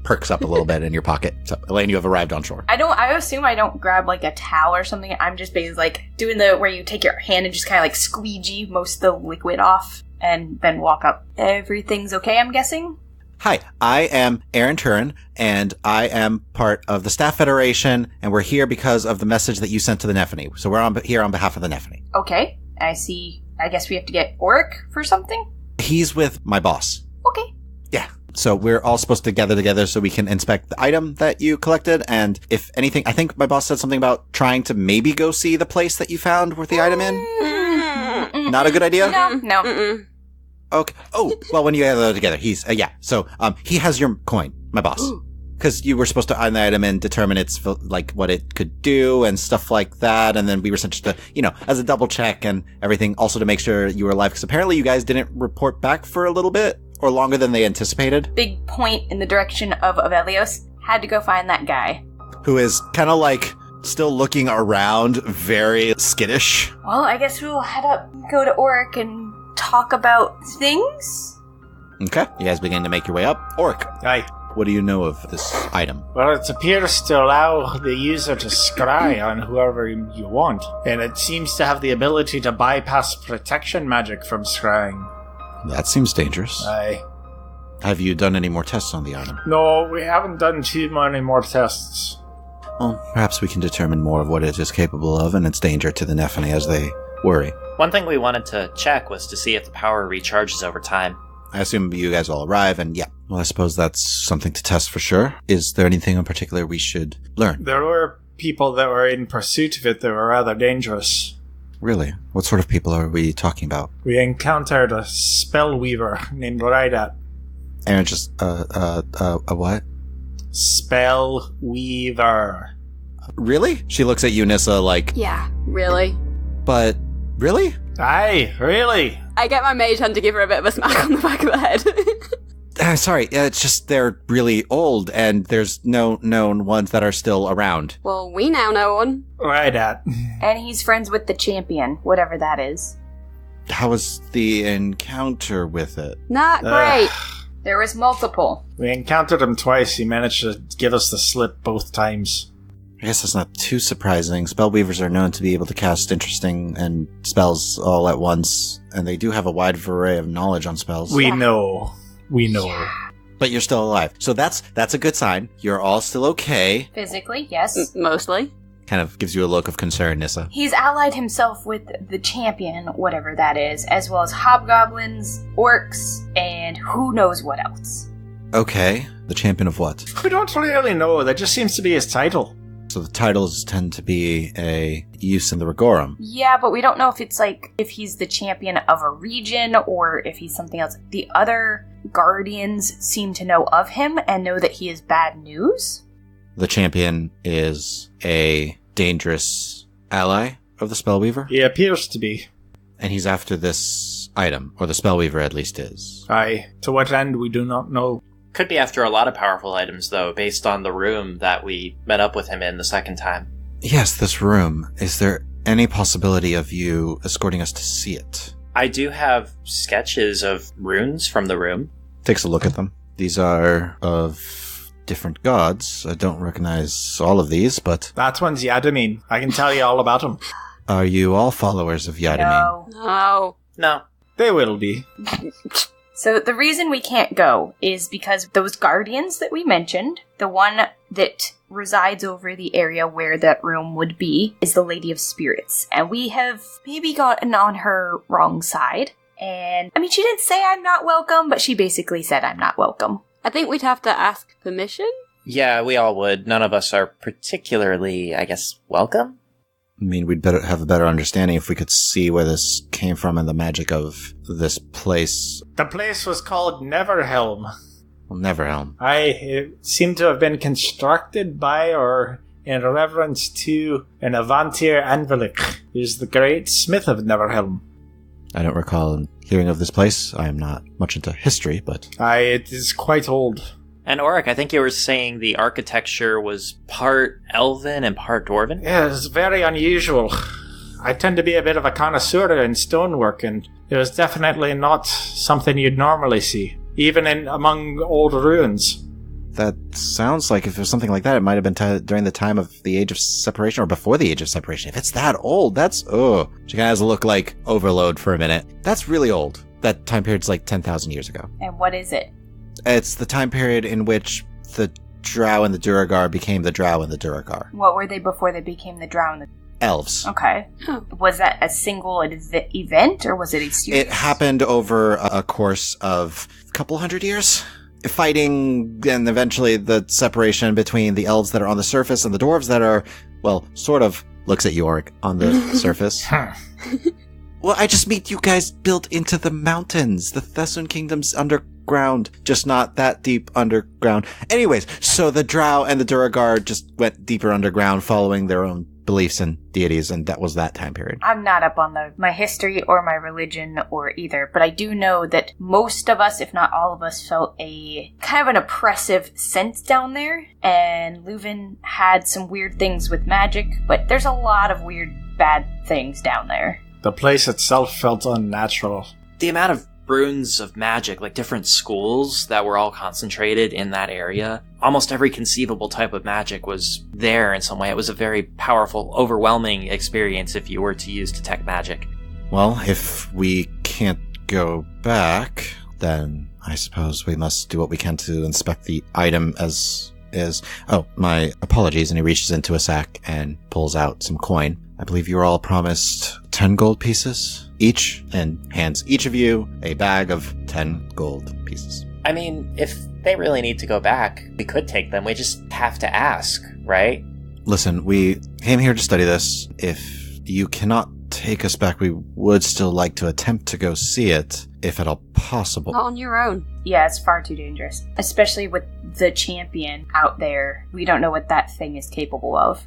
Perks up a little bit in your pocket. So, Elaine, you have arrived on shore. I assume I don't grab, like, a towel or something. I'm just basically, like, doing the where you take your hand and just kind of, like, squeegee most of the liquid off, and then walk up. Everything's okay, I'm guessing? Hi, I am Aaron Turin, and I am part of the Staff Federation, and we're here because of the message that you sent to the Nephany. So we're here on behalf of the Nephany. Okay, I see. I guess we have to get Auric for something? He's with my boss. Okay. Yeah. So we're all supposed to gather together so we can inspect the item that you collected, and if anything, I think my boss said something about trying to maybe go see the place that you found with the item in. Not a good idea? No. Mm-mm. Okay. Oh, well, when you gather together, he's, yeah. So, he has your coin, my boss. Because you were supposed to find the item and determine its, like, what it could do and stuff like that. And then we were sent to, as a double check and everything, also to make sure you were alive. Because apparently you guys didn't report back for a little bit or longer than they anticipated. Big point in the direction of Evelios. Had to go find that guy. Who is kind of like still looking around, very skittish. Well, I guess we'll head up, go to Auric and talk about things? Okay. You guys begin to make your way up. Orc, Aye. what do you know of this item? Well, it appears to allow the user to scry on whoever you want, and it seems to have the ability to bypass protection magic from scrying. That seems dangerous. Aye. Have you done any more tests on the item? No, we haven't done too many more tests. Well, perhaps we can determine more of what it is capable of and its danger to the Nephany as they worry. One thing we wanted to check was to see if the power recharges over time. I assume you guys all arrive, and yeah. Well, I suppose that's something to test for sure. Is there anything in particular we should learn? There were people that were in pursuit of it that were rather dangerous. Really? What sort of people are we talking about? We encountered a spell weaver named Rydat. Aaron just, a what? Spell weaver. Really? She looks at you, Nissa, like, Yeah, really? but really? Aye, really? I get my mage hand to give her a bit of a smack on the back of the head. Sorry, it's just they're really old, and there's no known ones that are still around. Well, we now know one. Rydat. And he's friends with the champion, whatever that is. How was the encounter with it? Not great. There was multiple. We encountered him twice. He managed to give us the slip both times. I guess that's not too surprising. Spellweavers are known to be able to cast interesting and spells all at once, and they do have a wide array of knowledge on spells. We know. But you're still alive. So that's a good sign. You're all still okay. Physically, yes. Mostly. Kind of gives you a look of concern, Nissa. He's allied himself with the champion, whatever that is, as well as hobgoblins, orcs, and who knows what else. Okay. The champion of what? We don't really know. That just seems to be his title. So the titles tend to be a use in the Rigorum. Yeah, but we don't know if it's if he's the champion of a region or if he's something else. The other guardians seem to know of him and know that he is bad news. The champion is a dangerous ally of the Spellweaver. He appears to be. And he's after this item, or the Spellweaver at least is. Aye. To what end, we do not know. Could be after a lot of powerful items, though, based on the room that we met up with him in the second time. Yes, this room. Is there any possibility of you escorting us to see it? I do have sketches of runes from the room. Takes a look at them. These are of different gods. I don't recognize all of these, but... That one's Yadamine. I can tell you all about him. Are you all followers of Yadamine? No. No. They will be. So the reason we can't go is because those guardians that we mentioned, the one that resides over the area where that room would be, is the Lady of Spirits. And we have maybe gotten on her wrong side. And, I mean, she didn't say I'm not welcome, but she basically said I'm not welcome. I think we'd have to ask permission. Yeah, we all would. None of us are particularly, I guess, welcome? I mean, we'd better have a better understanding if we could see where this came from and the magic of this place. The place was called Neverhelm. Well, Neverhelm. It seemed to have been constructed by or in reverence to an Avantir Anvilik, who's the great smith of Neverhelm. I don't recall hearing of this place. I am not much into history, but... It is quite old. And Auric, I think you were saying the architecture was part elven and part dwarven? Yeah, it's very unusual. I tend to be a bit of a connoisseur in stonework, and it was definitely not something you'd normally see, even among old ruins. That sounds like if it was something like that, it might have been during the time of the Age of Separation or before the Age of Separation. If it's that old, that's... Oh, she kind of has a look like overload for a minute. That's really old. That time period's like 10,000 years ago. And what is it? It's the time period in which the Drow and the Duragar became the Drow and the Duragar. What were they before they became the Drow and the... Elves. Okay. Oh. Was that a single event, or was it a series? It happened over a course of a couple hundred years. Fighting and eventually the separation between the elves that are on the surface and the dwarves that are, well, sort of, looks at Yorick on the surface. Well, I just mean you guys built into the mountains. The Thessalon Kingdom's underground, just not that deep underground. Anyways, so the Drow and the Duragar just went deeper underground following their own beliefs and deities, and that was that time period. I'm not up on my history or my religion or either, but I do know that most of us, if not all of us, felt a kind of an oppressive sense down there, and Luven had some weird things with magic, but there's a lot of weird, bad things down there. The place itself felt unnatural. The amount of runes of magic, like different schools that were all concentrated in that area, almost every conceivable type of magic was there in some way. It was a very powerful, overwhelming experience if you were to use detect magic. Well, if we can't go back, then I suppose we must do what we can to inspect the item as is. Oh, my apologies. And he reaches into a sack and pulls out some coin. I believe you were all promised 10 gold pieces each, and hands each of you a bag of 10 gold pieces. I mean, if they really need to go back, we could take them. We just have to ask, right? Listen, we came here to study this. If you cannot take us back, we would still like to attempt to go see it, if at all possible. Not on your own. Yeah, it's far too dangerous. Especially with the champion out there. We don't know what that thing is capable of.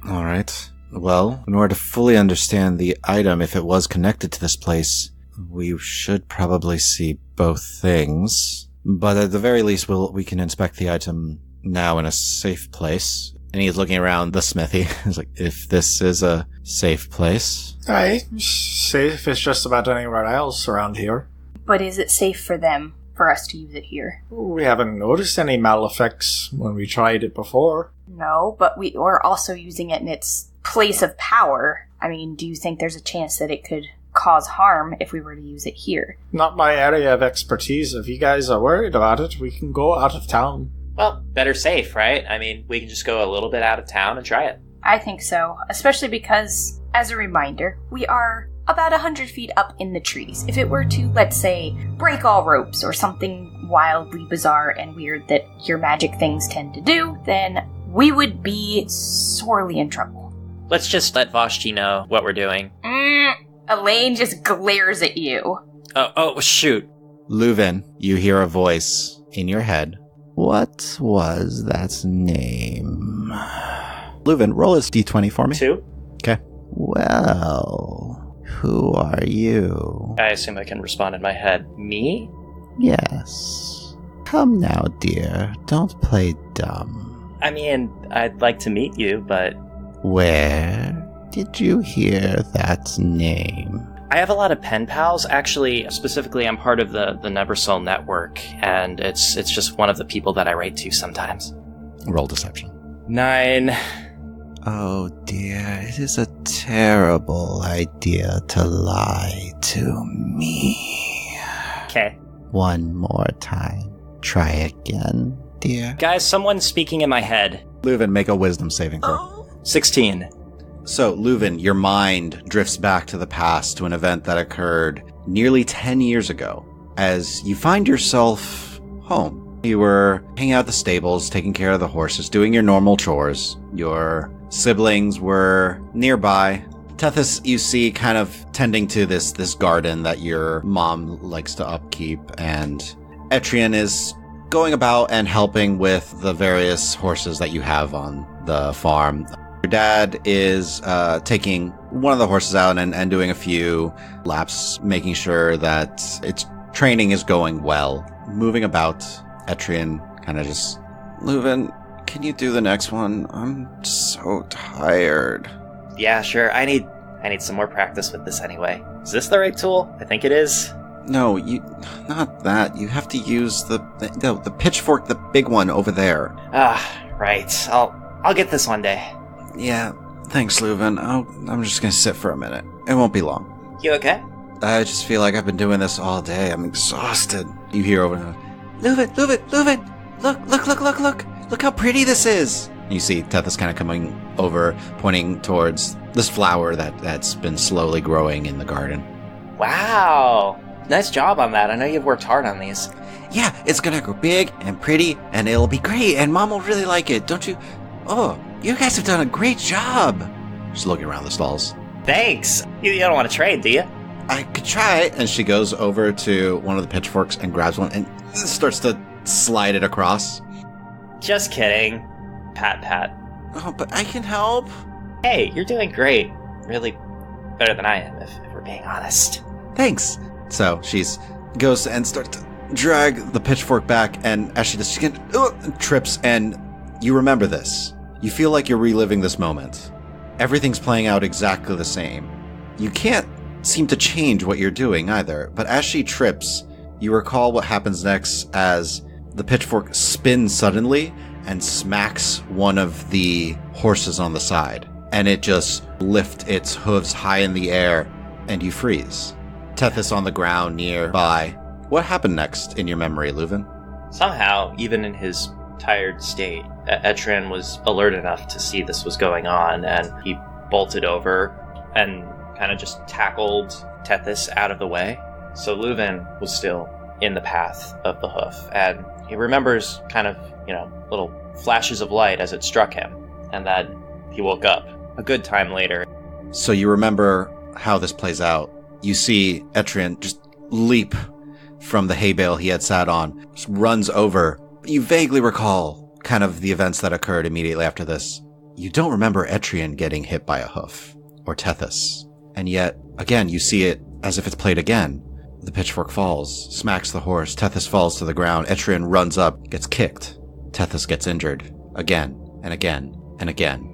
All right. Well, in order to fully understand the item, if it was connected to this place, we should probably see both things. But at the very least, we can inspect the item now in a safe place. And he's looking around the smithy. He's like, if this is a safe place. Aye, safe as just about anywhere else around here. But is it safe for them, for us to use it here? We haven't noticed any maleffects when we tried it before. No, but we are also using it in its place of power. I mean, do you think there's a chance that it could cause harm if we were to use it here? Not my area of expertise. If you guys are worried about it, we can go out of town. Well, better safe, right? I mean, we can just go a little bit out of town and try it. I think so, especially because, as a reminder, we are about 100 feet up in the trees. If it were to, let's say, break all ropes or something wildly bizarre and weird that your magic things tend to do, then we would be sorely in trouble. Let's just let Vashti know what we're doing. Elaine just glares at you. Oh, shoot. Luven, you hear a voice in your head. What was that name? Luven, roll a d20 for me. 2? Okay. Well, who are you? I assume I can respond in my head. Me? Yes. Come now, dear. Don't play dumb. I mean, I'd like to meet you, but... Where did you hear that name? I have a lot of pen pals. Actually, specifically, I'm part of the Neversoul network, and it's just one of the people that I write to sometimes. Roll deception. 9. Oh dear, it is a terrible idea to lie to me. Okay. One more time. Try again, dear. Guys, someone's speaking in my head. Luven, make a wisdom saving throw. 16. So, Luven, your mind drifts back to the past, to an event that occurred nearly 10 years ago, as you find yourself home. You were hanging out at the stables, taking care of the horses, doing your normal chores. Your siblings were nearby. Tethys, you see, kind of tending to this garden that your mom likes to upkeep, and Etrian is going about and helping with the various horses that you have on the farm. Your dad is taking one of the horses out and doing a few laps, making sure that its training is going well. Moving about, Etrian kind of just, Luven, can you do the next one? I'm so tired. Yeah, sure. I need some more practice with this anyway. Is this the right tool? I think it is. No, not that. You have to use the pitchfork, the big one over there. Right. I'll get this one day. Yeah, thanks, Luven. I'm just gonna sit for a minute. It won't be long. You okay? I just feel like I've been doing this all day. I'm exhausted. You hear over and over, Luven! Look how pretty this is! You see Tethys kind of coming over, pointing towards this flower that's been slowly growing in the garden. Wow! Nice job on that. I know you've worked hard on these. Yeah, it's gonna grow big and pretty, and it'll be great, and Mom will really like it, don't you? Oh, you guys have done a great job! She's looking around the stalls. Thanks! You don't want to trade, do you? I could try it. And she goes over to one of the pitchforks and grabs one and starts to slide it across. Just kidding. Pat. Oh, but I can help. Hey, you're doing great. Really better than I am, if we're being honest. Thanks. So she's goes and starts to drag the pitchfork back, and as she does, she trips, and you remember this. You feel like you're reliving this moment. Everything's playing out exactly the same. You can't seem to change what you're doing either, but as she trips, you recall what happens next as the pitchfork spins suddenly and smacks one of the horses on the side, and it just lifts its hooves high in the air, and you freeze. Tethys on the ground nearby. What happened next in your memory, Luven? Somehow, even in his tired state, Etrian was alert enough to see this was going on, and he bolted over and kind of just tackled Tethys out of the way. So Luven was still in the path of the hoof, and he remembers kind of, little flashes of light as it struck him, and then he woke up a good time later. So you remember how this plays out. You see Etrian just leap from the hay bale he had sat on, just runs over. You vaguely recall kind of the events that occurred immediately after this. You don't remember Etrian getting hit by a hoof, or Tethys. And yet, again, you see it as if it's played again. The pitchfork falls, smacks the horse, Tethys falls to the ground, Etrian runs up, gets kicked. Tethys gets injured. Again, and again, and again.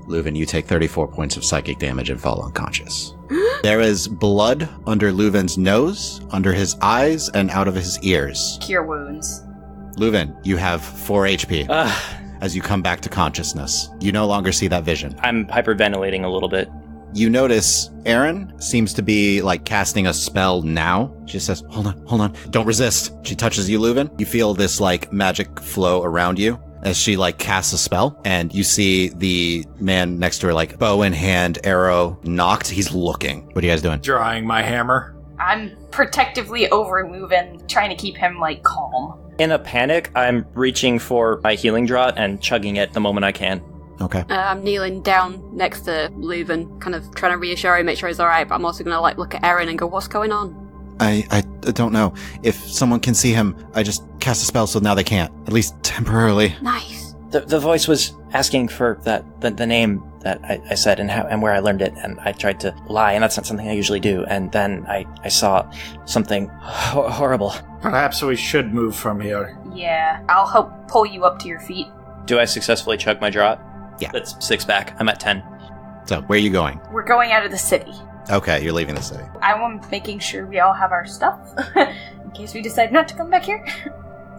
Luven, you take 34 points of psychic damage and fall unconscious. There is blood under Luven's nose, under his eyes, and out of his ears. Cure wounds. Luven, you have 4 HP. as you come back to consciousness. You no longer see that vision. I'm hyperventilating a little bit. You notice Erin seems to be like casting a spell now. She says, hold on, don't resist. She touches you, Luven. You feel this like magic flow around you as she like casts a spell, and you see the man next to her like bow in hand, arrow knocked. He's looking. What are you guys doing? Drawing my hammer. I'm protectively over Luven, trying to keep him, like, calm. In a panic, I'm reaching for my healing draught and chugging it the moment I can. Okay. I'm kneeling down next to Luven, kind of trying to reassure him, make sure he's alright, but I'm also going to, like, look at Erin and go, what's going on? I don't know. If someone can see him, I just cast a spell so now they can't. At least temporarily. Nice. The voice was asking for the name that I said and where I learned it, and I tried to lie, and that's not something I usually do, and then I saw something horrible. Perhaps we should move from here. Yeah, I'll help pull you up to your feet. Do I successfully chug my draught? Yeah. That's 6 back. I'm at 10. So, where are you going? We're going out of the city. Okay, you're leaving the city. I'm making sure we all have our stuff, in case we decide not to come back here.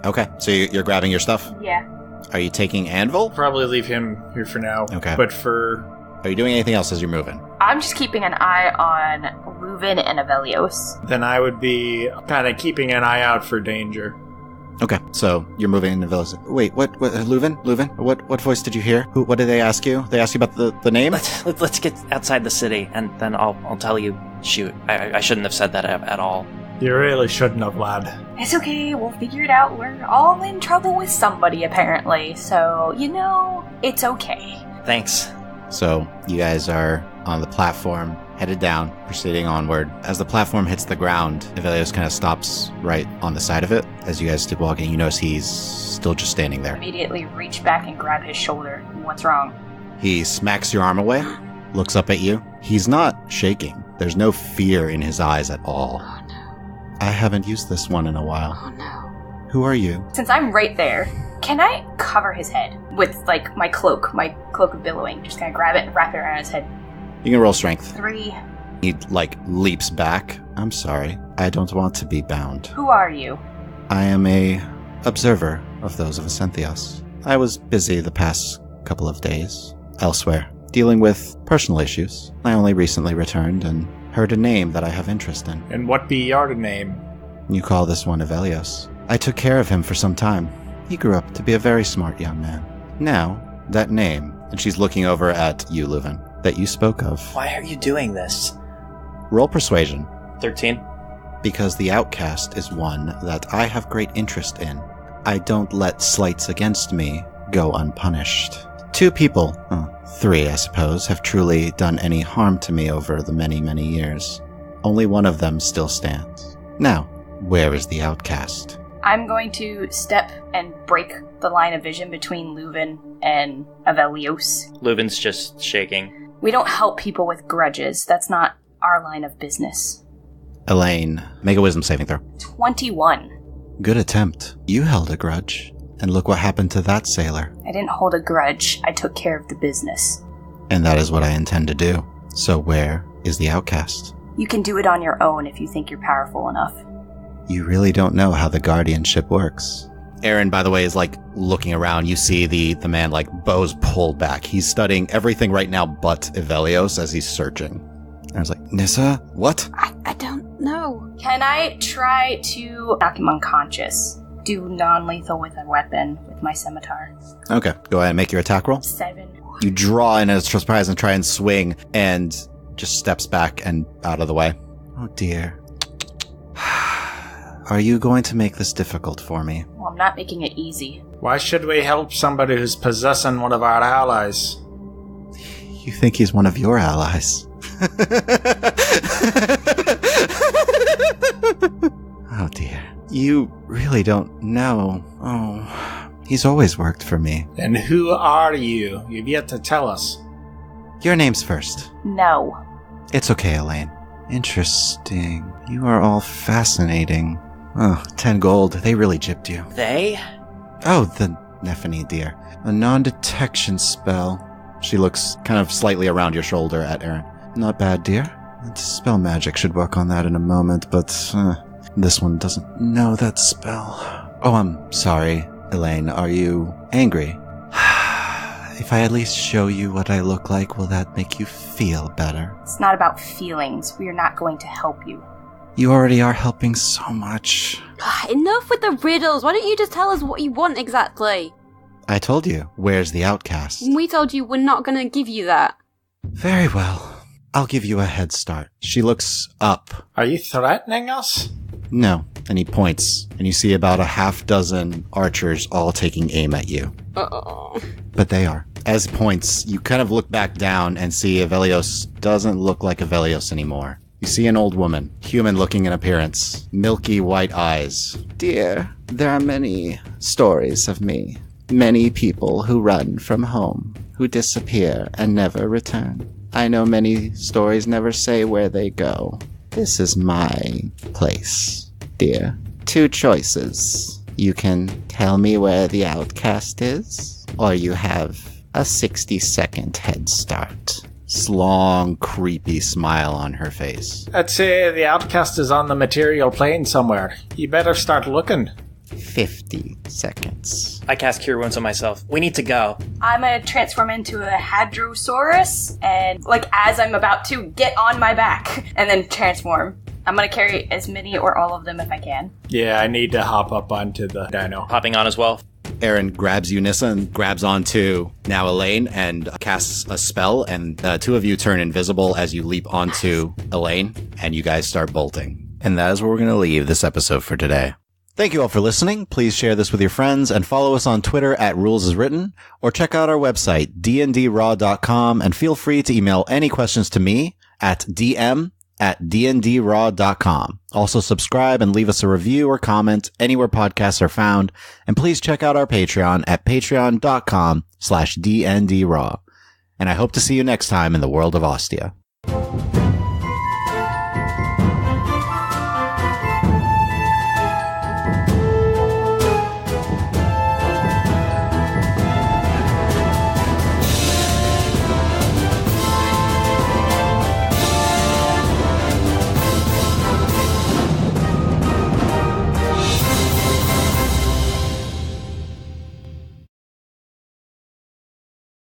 Okay, so you're grabbing your stuff? Yeah. Are you taking Anvil? Probably leave him here for now. Okay. But for... Are you doing anything else as you're moving? I'm just keeping an eye on Luven and Avelios. Then I would be kind of keeping an eye out for danger. Okay, so you're moving into Villas. Wait, what Luven? What voice did you hear? What did they ask you? They asked you about the name? Let's get outside the city, and then I'll tell you. Shoot, I shouldn't have said that at all. You really shouldn't have, lad. It's okay, we'll figure it out. We're all in trouble with somebody, apparently. So, it's okay. Thanks. So, you guys are on the platform, headed down, proceeding onward. As the platform hits the ground, Avelios kind of stops right on the side of it. As you guys keep walking, you notice he's still just standing there. Immediately reach back and grab his shoulder. What's wrong? He smacks your arm away, looks up at you. He's not shaking. There's no fear in his eyes at all. Oh no. I haven't used this one in a while. Oh no. Who are you? Since I'm right there, can I cover his head with, like, my cloak of billowing? Just kind of grab it and wrap it around his head. You can roll strength. 3. He, leaps back. I'm sorry. I don't want to be bound. Who are you? I am a observer of those of Ascenthios. I was busy the past couple of days, elsewhere, dealing with personal issues. I only recently returned and heard a name that I have interest in. And what be your name? You call this one Avelios. I took care of him for some time. He grew up to be a very smart young man. Now, that name, and she's looking over at you, Luven, that you spoke of. Why are you doing this? Roll persuasion. 13. Because the outcast is one that I have great interest in. I don't let slights against me go unpunished. 2 people, 3 I suppose, have truly done any harm to me over the many, many years. Only one of them still stands. Now, where is the outcast? I'm going to step and break the line of vision between Luven and Avelios. Luven's just shaking. We don't help people with grudges. That's not our line of business. Elaine, make a wisdom saving throw. 21. Good attempt. You held a grudge. And look what happened to that sailor. I didn't hold a grudge. I took care of the business. And that is what I intend to do. So where is the outcast? You can do it on your own if you think you're powerful enough. You really don't know how the guardianship works. Aaron, by the way, is looking around. You see the man bows pulled back. He's studying everything right now but Avelios as he's searching. I was like, Nissa, what? I don't know. Can I try to knock him unconscious? Do non-lethal with a weapon with my scimitar. Okay, go ahead and make your attack roll. 7. You draw in as a surprise and try and swing, and just steps back and out of the way. Oh dear. Are you going to make this difficult for me? Well, I'm not making it easy. Why should we help somebody who's possessing one of our allies? You think he's one of your allies? Oh dear. You really don't know. Oh, he's always worked for me. And who are you? You've yet to tell us. Your name's first. No. It's okay, Elaine. Interesting. You are all fascinating. Oh, 10 gold. They really gypped you. They? Oh, the Nephany, dear. A non-detection spell. She looks kind of slightly around your shoulder at Aaron. Not bad, dear. Spell magic should work on that in a moment, but this one doesn't know that spell. Oh, I'm sorry, Elaine. Are you angry? if I at least show you what I look like, will that make you feel better? It's not about feelings. We are not going to help you. You already are helping so much. Enough with the riddles. Why don't you just tell us what you want exactly? I told you, where's the outcast? We told you we're not going to give you that. Very well. I'll give you a head start. She looks up. Are you threatening us? No. And he points, and you see about a half dozen archers all taking aim at you. Uh-oh. But they are. As he points, you kind of look back down and see Avelios doesn't look like Avelios anymore. You see an old woman, human-looking in appearance, milky white eyes. Dear, there are many stories of me. Many people who run from home, who disappear and never return. I know many stories never say where they go. This is my place, dear. 2 choices. You can tell me where the outcast is, or you have a 60-second head start. Long, creepy smile on her face. I'd say the outcast is on the material plane somewhere. You better start looking. 50 seconds. I cast Cure Wounds on myself. We need to go. I'm gonna transform into a Hadrosaurus, and, as I'm about to get on my back, and then transform. I'm gonna carry as many or all of them if I can. Yeah, I need to hop up onto the dino. Hopping on as well. Aaron grabs you, Nissa, and grabs onto now Elaine and casts a spell, and 2 of you turn invisible as you leap onto Elaine, and you guys start bolting. And that is where we're going to leave this episode for today. Thank you all for listening. Please share this with your friends and follow us on Twitter at RulesAsWritten, or check out our website, dndraw.com, and feel free to email any questions to me at dm@dndraw.com. Also subscribe and leave us a review or comment anywhere podcasts are found. And please check out our Patreon at patreon.com/dndraw. And I hope to see you next time in the world of Ostia.